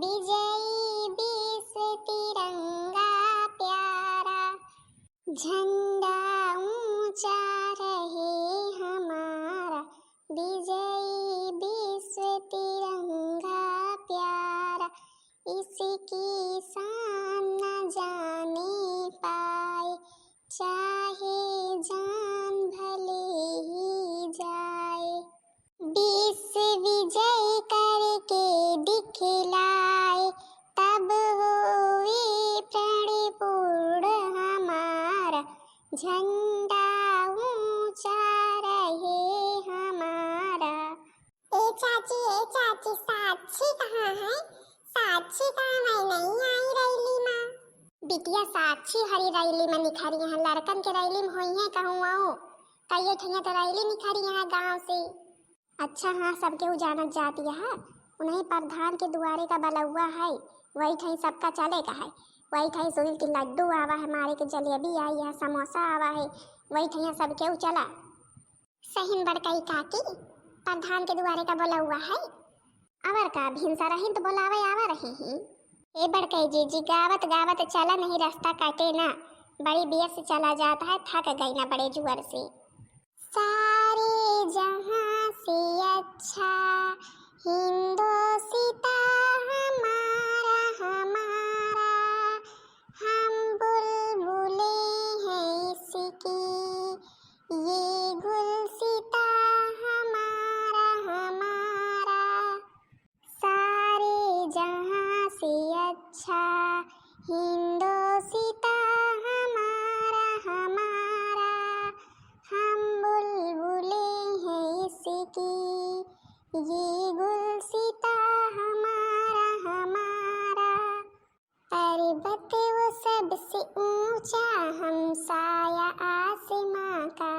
विजयी विश्व तिरंगा प्यारा, झंडा ऊंचा रहे हमारा। विजयी विश्व तिरंगा प्यारा, इसकी शान न जाने पाए, चाहे जान भले ही जाए। विश्व विजय करके दिखलाए, तब हुए प्रणपूर्ण हमारा। झंडा ऊंचा रहे हमारा। ए चाची साक्षी कहाँ है? साक्षी कहाँ है? नहीं आई रैली में। बिटिया साक्षी हरी रैली में निखरी यहाँ लड़कन के रैली में हुई है। कहूँ आओ कहिए ठैया तो रैली निखरी यहाँ गाँव से। अच्छा हाँ, सबके जानत जाती है। उन्हीं प्रधान के दुआरे का बलौआ है, वही ठही सबका चले का है। वही ठही सुनील की लड्डू आवा है, मारे के जलेबी आई है, समोसा आवा है, वही ठही सबके चला। सहीन बड़कई काकी प्रधान के दुआरे का बलौआ है। अवर का भिनसा रही तो बोलावे आवा रही ही। ए बड़कई जी गावत गावत चला नहीं, रास्ता काटे ना। बड़ी देर से चला जाता है, थक गई ना बड़े जुअर से। सारे जहां से अच्छा हिंदोसिता हमारा हमारा, हम बुलबुले हैं इसकी, ये गुलसिता हमारा हमारा। सारे जहां से अच्छा हिंदोसिता हमारा हमारा, हम बुलबुले हैं इसकी, ये गुलसिता हमारा हमारा। पर्वत वो सबसे ऊंचा हमसाया आसमां का,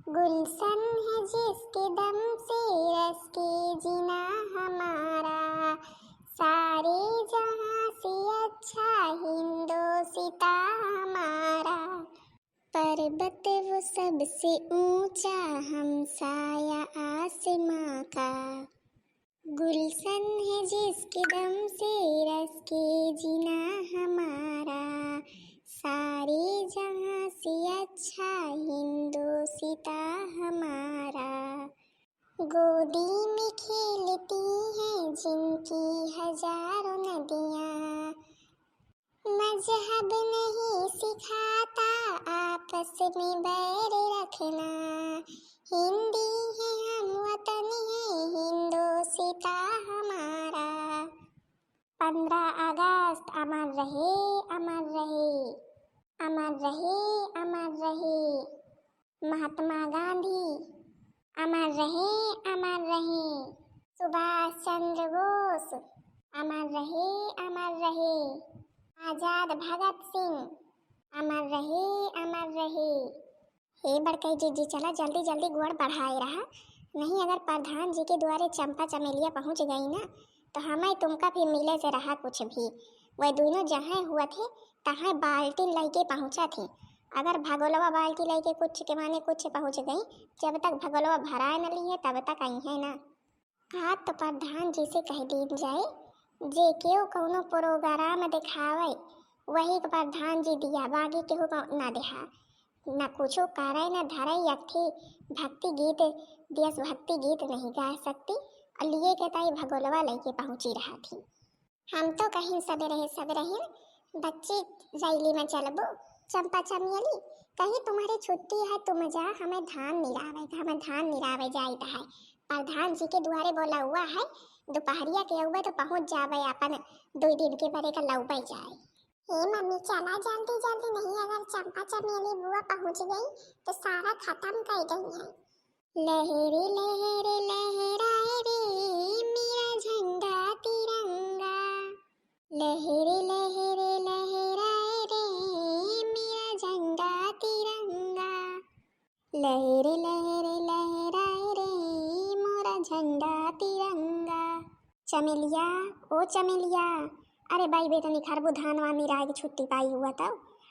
गुलशन है जिसके दम से रस के जीना हमारा। सारे जहां से अच्छा हिंदोसिता हमारा। पर्वत वो सबसे ऊंचा हमसाया आसमां का, गुलशन है जिसके दम से रस के जीना हमारा। सारे जहां से अच्छा हिंदोसिता हमारा। गोदी में खेलती हैं जिनकी हजारों नदियाँ, मजहब नहीं सिखाता आपस में बैर रखना। हिंदी है हम वतन है हिंदोसिता हमारा। 15 अगस्त अमर रहे अमर रहे, अमर रहे अमर रहे। महात्मा गांधी अमर रहे अमर रहे। सुभाष चंद्र बोस अमर रहे अमर रहे। आजाद भगत सिंह अमर रहे अमर रहे। हे बड़कई जी चला जल्दी जल्दी गुड़ बढ़ाए रहा, नहीं अगर प्रधान जी के द्वारे चंपा चमेलिया पहुंच गई ना तो हमें तुमका भी मिले से रहा कुछ भी। वह दोनों जहाँ हुआ थे तहाँ बाल्टी लेके पहुँचा थी। अगर भगोलवा बाल्टी लेके कुछ के माने कुछ पहुँच गई, जब तक भगोलवा भराए न ली है तब तक आई है ना। कहा तो प्रधान जी से कह दी जाए, जे क्यों कौनो प्रोग्राम दिखावे वही प्रधान जी दिया, बागी केहू ना दिहा। न कुछो करे न धरे, यथी भक्ति गीत देशभक्ति गीत नहीं गा सकती और लिए के ताई भगोलवा लेके पहुंची रहा थी। हम तो कहीं सब रहे बच्चे रैली में चलबो चंपा चमेली, कहीं तुम्हारी छुट्टी है तुम जा, हमें धान निरावे जाइत है। प्रधान जी के द्वारे बोला हुआ है दोपहरिया के अउबे तो पहुंच जावे, अपन 2 दिन के बरे का लौबे जाए। हे मम्मी चला जल्दी जल्दी, नहीं अगर चंपा चमेली बुआ पहुंच गई तो सारा खत्म कर गई है। लहरे लहरे लहराए रे मेरा झंडा तिरंगा, लहरे लहरे लहराए रे मेरा झंडा तिरंगा, लहरे लहरे लहराए रे मोरा झंडा तिरंगा। चमेलिया ओ चमेलिया, अरे भाई बेटनी खरबू धान वानी राय की छुट्टी पाई हुआ था।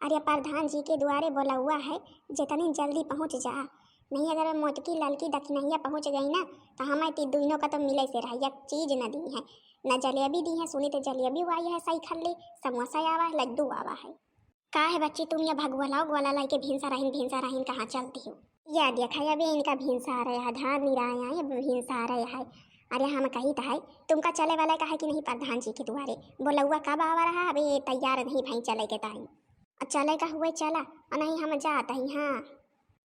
अरे प्रधान जी के द्वारे बोला हुआ है जितनी जल्दी पहुंच जा, नहीं अगर मोटकी ललकी दक्षिणैया पहुँच गई ना तो हमें ती दोनों का तो मिले से रहा, एक चीज न दी है, न जलेबी दी है, सुनी तो जलेबी आई है सही खल्ली, समोसा आवा है, लड्डू आवा है। का है बच्ची तुम ये भगवाला उगवाला लाई के भींसा रहीन कहाँ चलती हो? या देखा अभी इनका भींसा रहा है, धान निराया ये भींसा रहा है। अरे हम कही तो है तुमका चले वाला का है कि नहीं प्रधान जी के दुआरे बोलौआ कब आवा रहा, अभी तैयार नहीं भाई चले के ताई चले का हुए चला और नहीं हम जाता ही। हाँ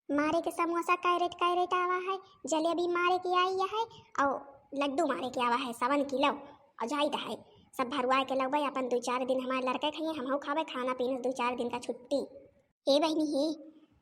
मारे के समोसा कैरेट आवा है, जलेबी मारे के आई है और लड्डू मारे के आवा है 7 किलो और जाई है सब भरवा के लगे अपन 2-4 दिन हमारे लड़के खाइए हम खावे खाना पीना 2-4 दिन का छुट्टी। हे बहनी हे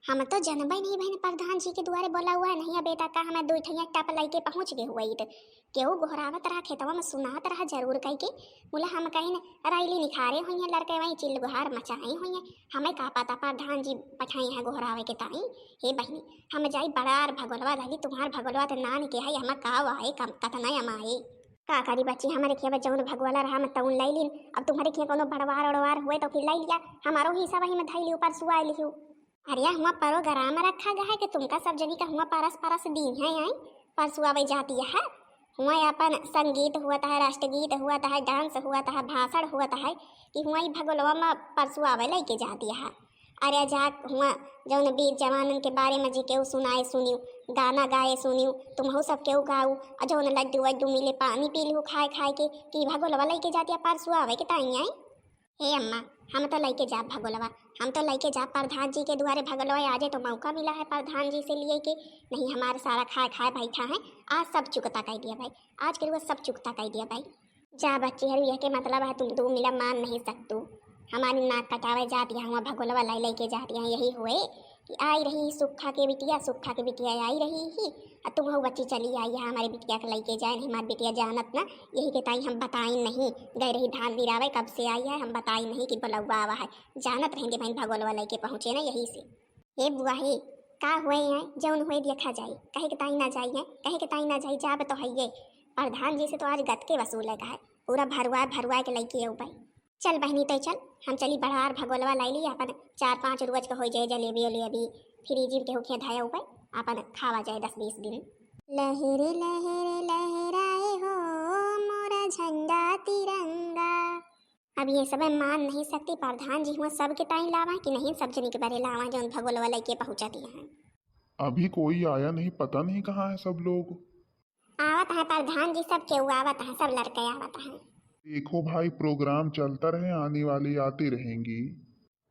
हम तो जनबई नहीं बहन प्रधान जी के द्वारे बोला हुआ है नहीं बेटा का हमें 2 ठैया टप लेके पहुंच गए हुआ तो केहू घोरावत रहा खेतवा में सुनात रहा जरूर कह के बोला हम कहीं रैली निखारे हुई हैं लड़के वहीं चिल्ल गुहार मचाई हुई हैं हमें का पता प्रधान जी पठाई है घोरावे के ताई। हे बहनी हम जाई बड़ार भगोलवा लगी तुम्हार भगोलवा तो नान के है हम का आए कतना अमाए का करी बच्ची हमारे खेबे जौन भगवाला रहा मैं तउन लै लीन अब तुम्हारे खे कोनो बड़वार उड़वार हुए तो फिर लै लिया हमारो हिस्सा वही में धैली ऊपर सुआ लिखू। अरे हुआ परो गरामा रखा गया है कि तुमका सब जनी का हुआ पारस पारस दी है आई परसुआ वही जाती है हुआ अपन संगीत हुआ है राष्ट्रगीत हुआ है डांस हुआ है भाषण हुआ है कि हुआ भगोलवा में परसुआ वे लेके जाती है। अरे जा हुआ जौन वीर जवानन के बारे में जी केहू सुनाए सुनियो गाना गाए सुनियो तुम सब केहू गाऊ और जौन लड्डू वड्डू मिले पानी पी लू खाए खाए के कि भगोलवा लेके जाती है परसुआ आवे के ताई आई। हे अम्मा हम तो लेके जा भगोलवा हम तो लेके जा प्रधान जी के द्वारे भगोलवा आजे तो मौका मिला है प्रधान जी से लिए के नहीं हमारे सारा खाए खाए बैठा है आज सब चुकता कह दिया भाई आज के सब चुकता कह दिया भाई। जा बच्ची हर यह के मतलब है तुम 2 मिला मान नहीं सकतू हमारी नाक कटावे जाती है वहाँ भगोलवा लाई लेके जाती है यही हुए कि आई रही सुखा के बिटिया आई रही ही और तुम हो बच्ची चली आई है हमारी बिटिया के लेके जाए नहीं हमारी बिटिया जानत ना यही के ताई हम बताई नहीं गए रही धान गिरावे कब से आई है हम बताई नहीं कि बोलौआ आवा है जानत रहेंगे बहन भगोलवा लेके पहुँचे ना यही से। हे बुआ हे का हुए हैं जौन हुए देखा जाए कहे के ताई ना जाइए कहे के ताई ना जाए जाब तो है ये प्रधान जी से तो आज गत के वसूल है पूरा भरवा के लेके आओ भाई। चल बहनी तो चल हम चली बड़ार भगोलवा लाई ली अपन 4-5 रोज का हो जाए जलेबी उलेबी फ्रिज के होके धाया ऊपर अपन खावा जाए 10-20 दिन। लहरे लहरे लहराए हो मोरा झंडा तिरंगा। अब ये सब मान नहीं सकती प्रधान जी हुआ सबके टाइम लावा कि नहीं सब जनी के बारे लावा जो भगोलवा लेके पहुंचा दिया है। अभी कोई आया नहीं पता नहीं कहाँ है सब लोग। आवत है प्रधान जी सब केहू आवत है सब लड़के आवत है। देखो भाई प्रोग्राम चलता रहे आने वाली आती रहेंगी।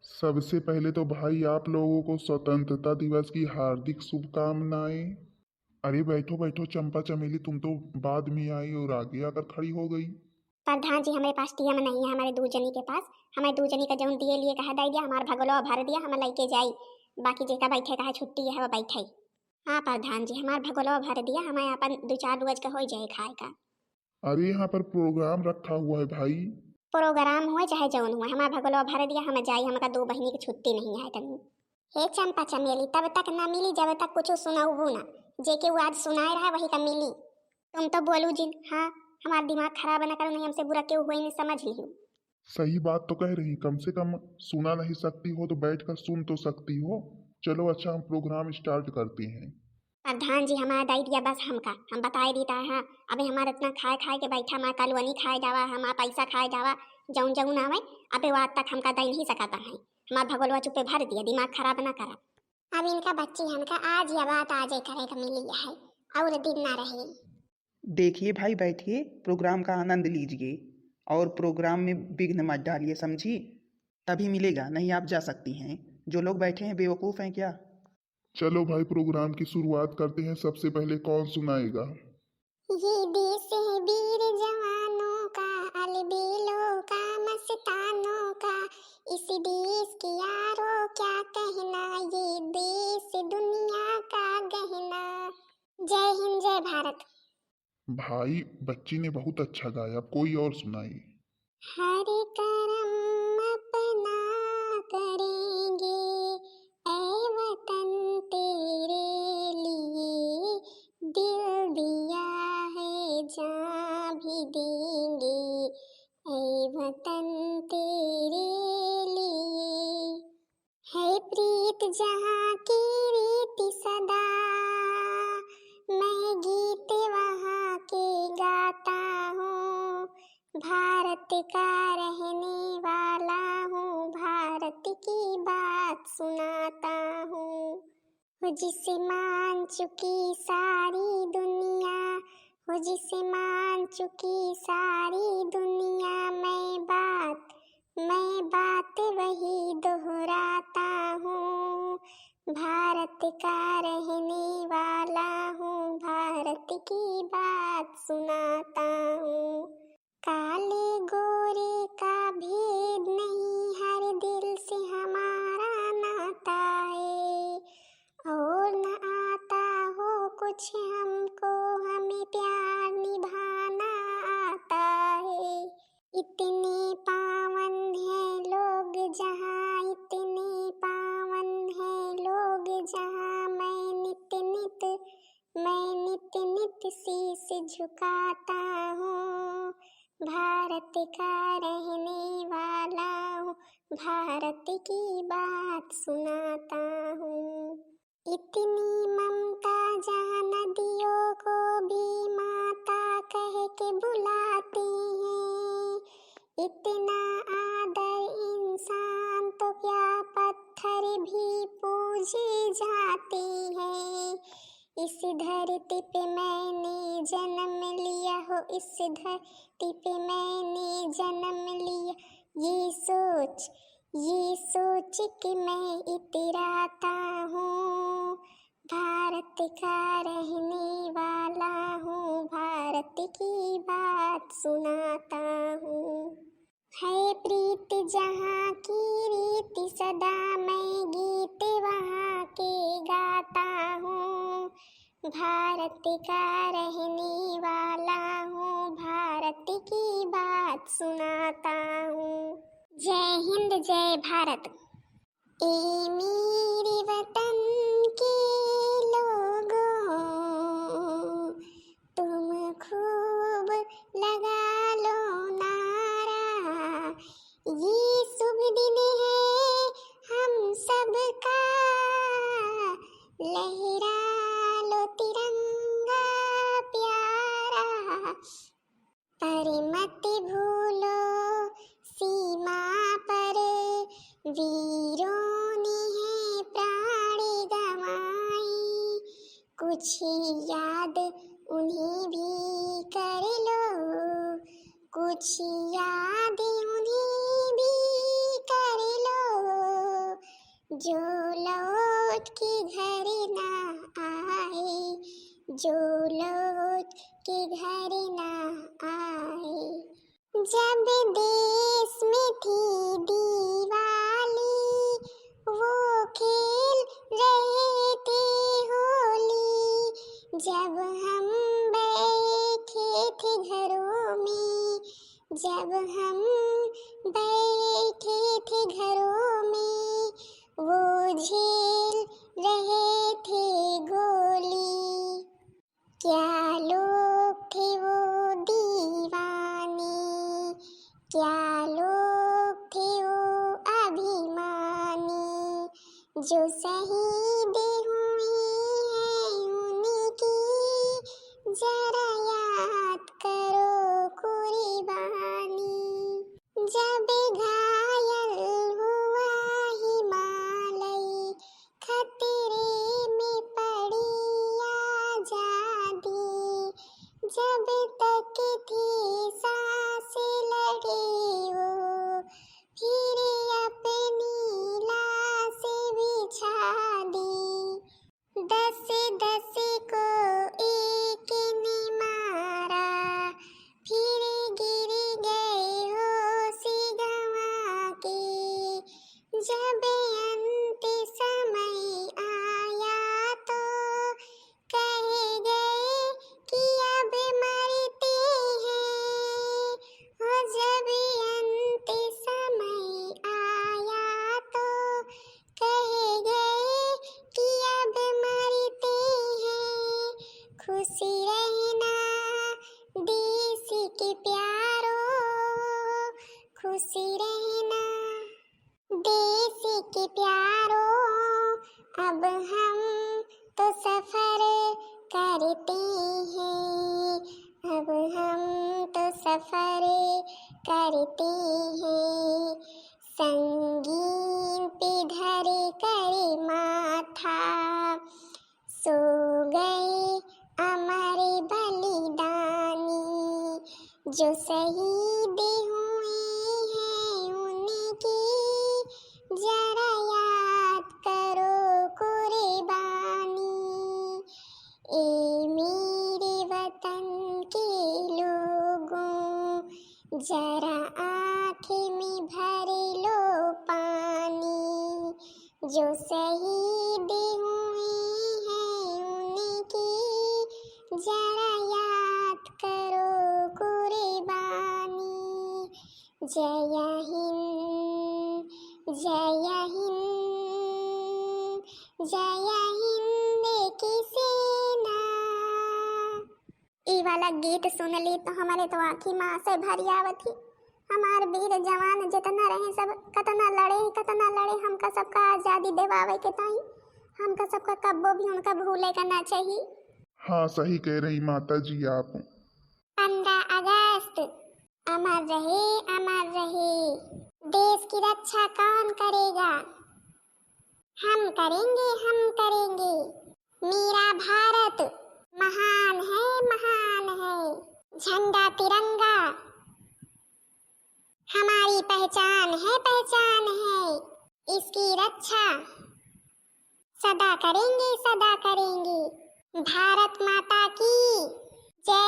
सबसे पहले तो भाई आप लोगों को स्वतंत्रता दिवस की हार्दिक शुभकामनाएं। अरे बैठो बैठो चंपा चमेली तुम तो बाद में आई और आगे आकर खड़ी हो गई। प्रधान जी हमारे पास टीएम नहीं है हमारे 2 जनी के पास हमारे 2 जनी का जौन दिए लिए कहा दे दिया हमारा भगोलवा भर दिया हम लेके जाई बाकी जेका बैठे कहा छुट्टी है वो बैठे। हाँ प्रधान जी हमारा भगोलवा भर दिया हमें अपन 2-4 रोज का हो जाए खाए का। अरे यहाँ पर प्रोग्राम रखा हुआ है भाई। प्रोग्राम हुआ चाहे जौन हुआ हमारा भगोलवा भर दिया हमें जाई हमारा 2 बहनी की छुट्टी नहीं है तनी। हे चंपा चमेली तब तक ना मिली जब तक कुछ सुनाऊ ना जेके वो आज सुनाए रहा वही का मिली। तुम तो बोलू जिन हाँ हमारा दिमाग खराब न करो नहीं हमसे बुरा क्यों हुई नहीं समझ लियो। सही बात तो कह रही कम से कम सुना नहीं सकती हो तो बैठकर सुन तो सकती हो। चलो अच्छा हम प्रोग्राम स्टार्ट करते हैं। प्रधान जी हमारा दे दिया बस हमका हम बताए देता है अबे हमारा इतना खाए खाए के बैठा हमारा कलवनी खाए जावा हमारा पैसा खाए जावा जौन जौन आवे अबे वो आज तक हमका दे नहीं सकता है हमारा भगोलवा चुपे भर दिया दिमाग खराब ना करा। अब इनका बच्ची हमका आज ये बात आज करे का मिली है और दिन ना रहे। देखिए भाई बैठिए प्रोग्राम का आनंद लीजिए और प्रोग्राम में विघ्न मत डालिए समझी तभी मिलेगा नहीं आप जा सकती हैं। जो लोग बैठे हैं बेवकूफ़ हैं क्या। चलो भाई प्रोग्राम की शुरुआत करते हैं। सबसे पहले कौन सुनाएगा। ये देश है वीर जवानों का अलबेलों का मस्तानों का इस देश की यारों क्या कहना ये देश दुनिया का गहना। जय हिंद जय भारत। भाई बच्ची ने बहुत अच्छा गाया अब कोई और सुनाई। हर करम अपना करेंगे ऐ वतन तेरे लिए दिल दिया है जान भी देंगे ऐ वतन तेरे लिए। है प्रीत जहाँ की रीति सदा का रहने वाला हूँ, भारत की बात सुनाता हूँ। वो जिसे मान चुकी सारी दुनिया, वो जिसे मान चुकी सारी दुनिया, मैं बात वही दोहराता हूँ। भारत का रहने वाला हूँ, भारत की बात सुनाता हूँ। काले गोरे का भेद नहीं, हर दिल से हमारा नाता है। और न आता हो कुछ हमको, हमें प्यार निभाना आता है। इतने पावन हैं लोग जहाँ, इतने पावन हैं लोग जहाँ, मैं नित नित शीश झुकाता हूँ। भारत का रहने वाला हूँ, भारत की बात सुनाता हूँ। इतनी ममता जहाँ नदियों को भी माता कह के बुलाती हैं। इतना आदर इंसान तो क्या पत्थर भी पूजे जाते हैं। इस धरती पे मैंने जन्म लिया हो, इस धरती पे मैंने जन्म लिया, ये सोच के मैं इतराता हूँ। भारत का रहने वाला हूँ, भारत की बात सुनाता हूँ। है प्रीत जहाँ की रीति सदा, मैं गीत वहाँ के गाता हूँ। भारत का रहने वाला हूँ, भारत की बात सुनाता हूँ। जय हिंद, जय भारत। ए मेरे वतन के लोगों, तुम खूब लगा लो नारा, ये शुभ दिन है हम सबका, लहरा लो तिरंगा प्यारा। पर मत भूलो सीमा पर वीरों ने है प्राण गंवाई, कुछ याद उन्हें भी कर लो, कुछ याद उन्हें भी कर लो, जो लौट के घर ना आए, जो लौट के घर ना आए। जब देश में थी दिवाली, वो खेल रहे थे होली, जब हम बैठे थे घरों में, जब हम बैठे थे घरों में, वो झेल रहे थे गोली। क्या लोग थे वो दीवाने, क्या लोग थे वो अभिमानी, जो शहीद हुए हैं उनकी जरा याद करो कुर्बानी। जब घायल हुआ हिमालय, खतरे में पड़ी आजादी, जब तक थी सांस लड़े वो, फिर अपनी लाश बिछा दी। 10-10 को एक ने मारा, फिर गिर गए होश गंवा के। जब अंत समय आया तो कह गए कि अब मरते हैं। और जब अंत समय आया तो कह गए कि अब मरते हैं। खुशी रहना देश के प्यारों, खुशी रहना देश के प्यारों, अब हम तो सफर करते हैं, अब हम तो सफर करते जो शहीद हुए हैं उनकी जरा याद करो कुर्बानी। ए मेरे वतन के लोगों जरा आँखें में भर लो पानी। जो शहीद हुए हैं उनकी जरा याद करो कुर्बानी। जय हिंद जय हिंद जय हिंद की सेना। ई वाला गीत सुनली तो हमारे तो आँखी माँ से भरी आवत ही। हमार वीर जवान जितना रहे सब कतना लड़े हमका सबका आज़ादी दिवावे के ताई। हमका सबका कब्बो भी उनका भूले का ना चाहिए। हाँ सही कह रही माता जी आप। 15 अगस्त अमर रहे। देश की रक्षा कौन करेगा? हम करेंगे। मेरा भारत महान है। झंडा तिरंगा हमारी पहचान है। इसकी रक्षा सदा करेंगे। भारत माता की जय।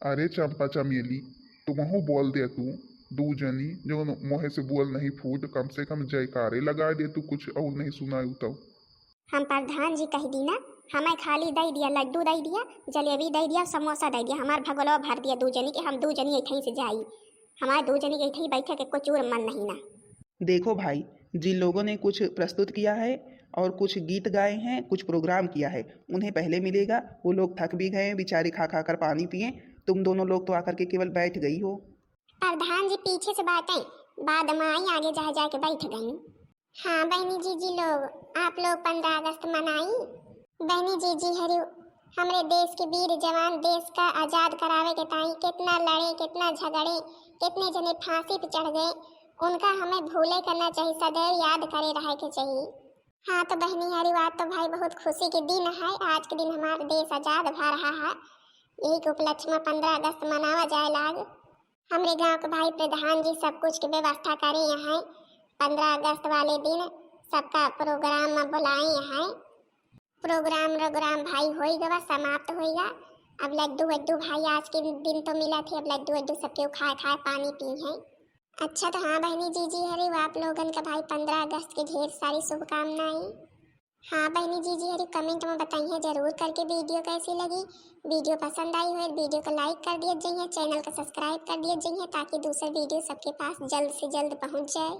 अरे चंपा चमेली तुमहू बोल दे तू। दू जनी जो मोहे से बोल नहीं फूट, कम से कम जयकारे लगा दे तू, कुछ और नहीं सुनायू तो। हम प्रधान जी कह दी ना, हमें खाली दे दिया, लड्डू दे दिया, जलेबी दे दिया, समोसा दे दिया, हमार भगोलवा भर दिया दू जनी के। हम दू जनी ऐठे से जाई, हमारे दू जनी के ऐठे ही बैठे के कुछ और मन नहीं ना। देखो भाई, जिन लोगों ने कुछ प्रस्तुत किया है और कुछ गीत गाए हैं, कुछ प्रोग्राम किया है, उन्हें पहले मिलेगा। वो लोग थक भी गए बेचारे, खा खा कर पानी पिए। तुम दोनों लोग तो आकर के केवल बैठ गई हो। प्रधान जी पीछे से बातें बाद में आई, आगे जा के बैठ गई। हाँ बहनी जी लोग, आप लोग 15 अगस्त मनाई। बहनी जी हरि हमरे देश के वीर जवान देश का आज़ाद करावे के ताई कितना लड़े, कितना झगड़े, कितने जने फांसी पे चढ़ गए। उनका हमें भूले करना चाहिए, सदैव याद करे रहे के चाहिए। हाँ तो बहनी हरि बात तो भाई बहुत खुशी के दिन है। आज के दिन हमारा देश आज़ाद भा रहा है। यही के उपलक्ष्य में 15 अगस्त मनावा जाए लाग। हमरे गांव के भाई प्रधान जी सब कुछ की व्यवस्था करे यहाँ। 15 अगस्त वाले दिन सबका प्रोग्राम में बुलाए यहाँ। प्रोग्राम भाई होएगा, समाप्त होएगा। अब लड्डू भाई आज के दिन तो मिला थे, अब लड्डू सबके खाए पानी पी है। अच्छा तो हाँ बहनी जी हरे आप लोगन का भाई 15 अगस्त की ढेर सारी शुभकामनाएं। हाँ बहनी जी हरे कमेंट में बताइए जरूर करके वीडियो कैसी लगी। वीडियो पसंद आई हो वीडियो को लाइक कर दिया जाइए, चैनल को सब्सक्राइब कर दिया जाइए ताकि दूसरा वीडियो सबके पास जल्द से जल्द पहुंच जाए।